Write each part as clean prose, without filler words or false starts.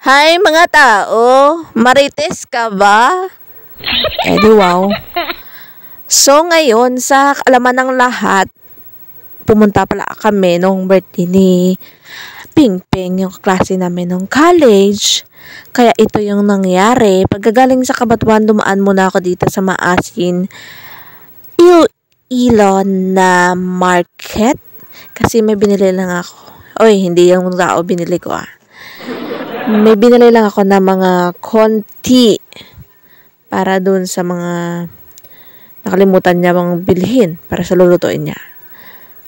Hi mga tao, marites ka ba? Wow. So ngayon, sa kaalaman ng lahat, pumunta pala kami nung birthday ni Pingping, yung klase namin nung college. Kaya ito yung nangyari. Pagkagaling sa Kabatuan, dumaan muna ako dito sa Maasin Iloilo na market. Kasi may binili lang ako. Oy, hindi yung tao binili ko May binili lang ako na mga konti para dun sa mga nakalimutan niya bang bilhin para sa lulutuin niya.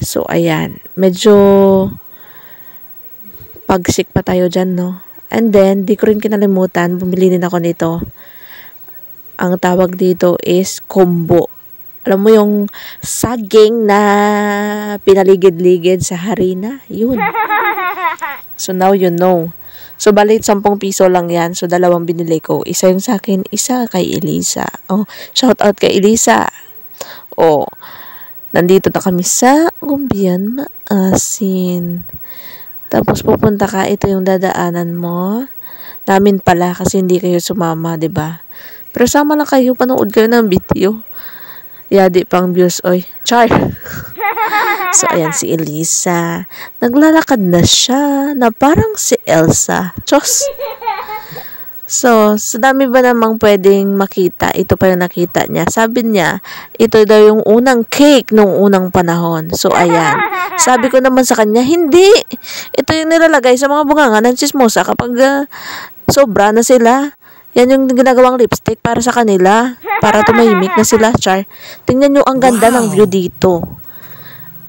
So, ayan. Medyo pagsik pa tayo dyan, no? And then, di ko rin kinalimutan, bumili din ako nito. Ang tawag dito is combo. Alam mo yung saging na pinaligid-ligid sa harina? Yun. So, now you know. So, balit 10 piso lang yan. So, 2 binili ko. Isa yung sa akin, isa kay Elisa. Oh, shout out kay Elisa. Oh, nandito na kami sa Gumbian Maasin. Tapos, pupunta ka. Ito yung dadaanan mo. Namin pala kasi hindi kayo sumama, 'di ba? Pero sama lang kayo. Panood kayo ng video. Yadi pang views, oy. Char! So, ayan si Elisa. Naglalakad na siya na parang si Elsa. Chos! So, sa dami ba namang pwedeng makita? Ito pa yung nakita niya. Sabi niya, ito daw yung unang cake nung unang panahon. So, ayan. Sabi ko naman sa kanya, hindi! Ito yung nilalagay sa mga bunganga ng chismosa kapag sobra na sila. Yan yung ginagawang lipstick para sa kanila. Para tumahimik na sila, char. Tingnan nyo ang ganda ng view dito.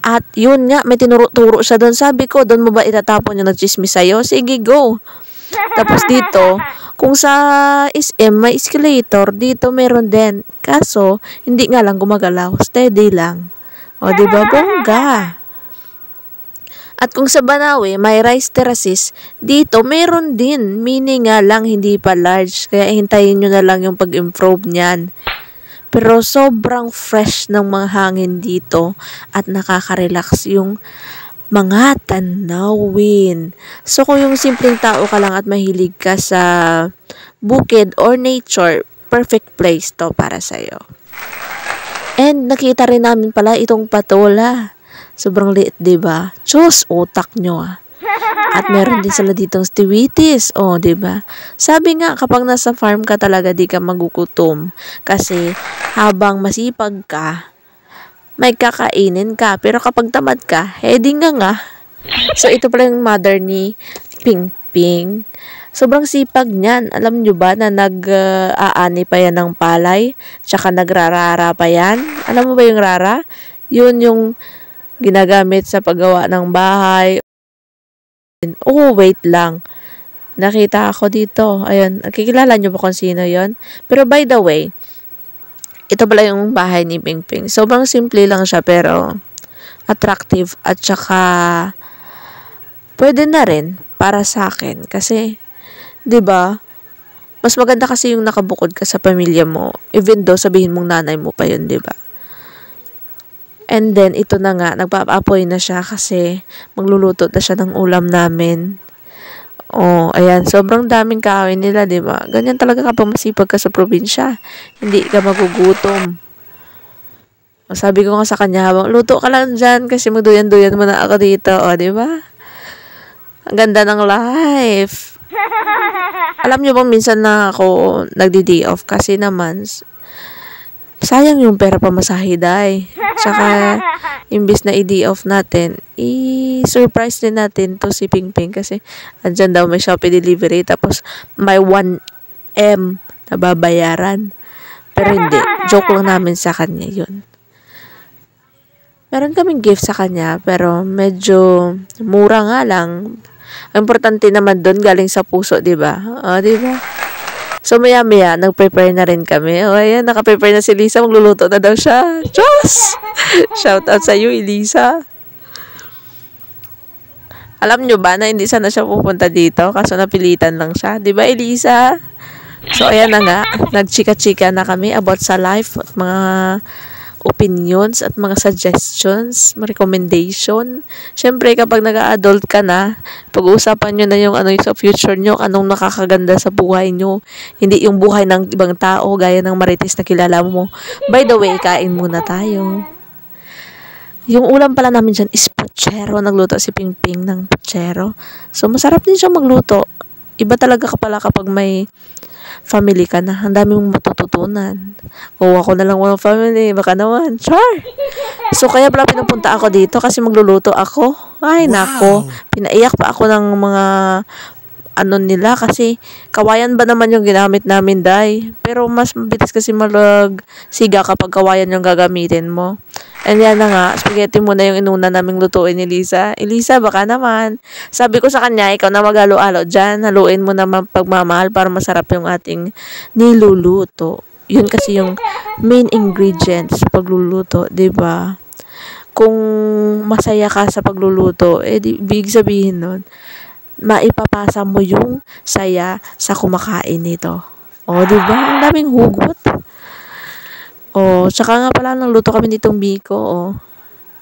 At yun nga, may tinuro-turo siya doon. Sabi ko, doon mo ba itatapon yung nagchismis sa'yo? Sige, go. Tapos dito, kung sa SM may escalator, dito meron din. Kaso, hindi nga lang gumagalaw. Steady lang. O, diba? Bongga. At kung sa Banawe, may rice terraces, dito meron din. Mini nga lang, hindi pa large. Kaya hintayin nyo na lang yung pag-improve niyan. Pero sobrang fresh ng mga hangin dito at nakaka-relax yung mga tanawin. So kung yung simpleng tao ka lang at mahilig ka sa bukid or nature, perfect place to para sa'yo. And nakita rin namin pala itong patola. Sobrang liit, diba? Diyos, utak nyo At meron din sila ditong stiwitis. O, diba? Sabi nga, kapag nasa farm ka talaga, di ka magugutom. Kasi, habang masipag ka, may kakainin ka. Pero kapag tamad ka, heading nga. So, ito pala yung mother ni Pingping. Sobrang sipag niyan. Alam nyo ba na nag-aani pa yan ng palay? Tsaka nagrarara pa yan? Alam mo ba yung rara? Yun yung ginagamit sa paggawa ng bahay. Oh, wait lang. Nakita ako dito. Ayun, nakikilala nyo ba kung sino yon? Pero by the way, ito pala yung bahay ni Pingping. Sobrang simple lang siya pero attractive at saka pwede na rin para sa akin. Kasi, 'di ba? Mas maganda kasi yung nakabukod ka sa pamilya mo. Even though sabihin mong nanay mo pa yun, 'di ba? And then, ito na nga, nagpapaapoy na siya kasi magluluto na siya ng ulam namin. Oh, ayan, sobrang daming kahoy nila, di ba? Ganyan talaga kapag masipag ka sa probinsya. Hindi ka magugutom. O, sabi ko nga sa kanya, habang luto ka lang dyan kasi magduyan-duyan mo na ako dito. O, di ba? Ang ganda ng life. Alam nyo bang minsan na ako nagdi-day off kasi naman sayang yung pera pamasahe, day. Tsaka, imbis na i-day off natin, i-surprise din natin to si Pingping kasi andyan daw may Shopee delivery tapos may 1M na babayaran. Pero hindi. Joke lang namin sa kanya yun. Meron kaming gift sa kanya pero medyo mura nga lang. Ang importante naman doon galing sa puso, diba? O, diba? So, maya-maya, nag-prepare na rin kami. O, ayan, naka-prepare na si Lisa. Magluluto na daw siya. Diyos! Shout out sa iyo, Elisa. Alam nyo ba na hindi sana siya pupunta dito? Kaso napilitan lang siya. Diba, Elisa? So, ayan na nga. Nagchika-chika na kami about sa life at mga opinions at mga suggestions, recommendation. Syempre, kapag nag-adult ka na, pag-uusapan nyo na yung ano sa future nyo, anong nakakaganda sa buhay nyo. Hindi yung buhay ng ibang tao, gaya ng marites na kilala mo. By the way, kain muna tayo. Yung ulam pala namin dyan is puchero. Nagluto si Pingping ng puchero. So, masarap din siya magluto. Iba talaga ka pala kapag may family ka na. Ang dami mong matututunan. O ako na lang walang family. Baka naman. Char! So, kaya pala pinupunta ako dito kasi magluluto ako. Ay, nako. Pinaiyak pa ako ng mga ano nila kasi kawayan ba naman yung ginamit namin, day. Pero mas mabilis kasi siga kapag kawayan yung gagamitin mo. And yan na nga, spaghetti muna yung inuna naming lutuin ni Lisa. Elisa, baka naman. Sabi ko sa kanya, ikaw na maghalo-halo dyan. Haluin mo naman pagmamahal para masarap yung ating niluluto. Yun kasi yung main ingredients sa pagluluto, 'di ba? Kung masaya ka sa pagluluto, big sabihin nun, maipapasa mo yung saya sa kumakain nito. O, 'di ba? Ang daming hugot. O, tsaka nga pala nagluto kami nitong biko, o.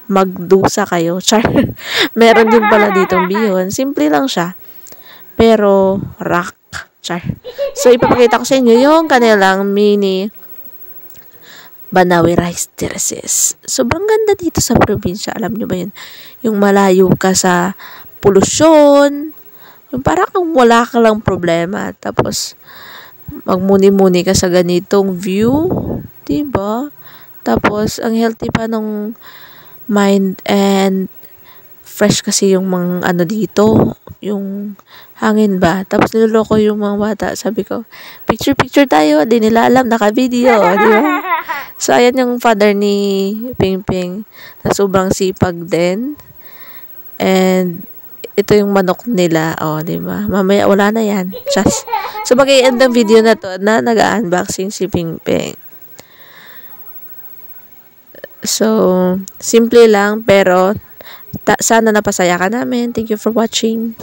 Magdusa kayo. Char. Meron din pala ditong bihon. Simple lang siya. Pero, rock. Char. So, ipapakita ko sa inyo yung kanilang mini Banawi rice terraces. Sobrang ganda dito sa probinsya. Alam nyo ba yun? Yung malayo ka sa polusyon. Yung parang wala ka lang problema. Tapos, magmuni-muni ka sa ganitong view. Diba? Tapos, ang healthy pa ng mind and fresh kasi yung mga ano dito. Yung hangin ba? Tapos niloloko yung mga bata. Sabi ko, picture tayo. Di nila alam, naka-video. Di ba? So, ayan yung father ni Pingping na sobrang sipag din. And, ito yung manok nila. O, di ba? Mamaya, wala na yan. Just, so, mag-i-end ang video na to na nag-unboxing si Pingping. So, simple lang, pero sana napasaya ka namin. Thank you for watching.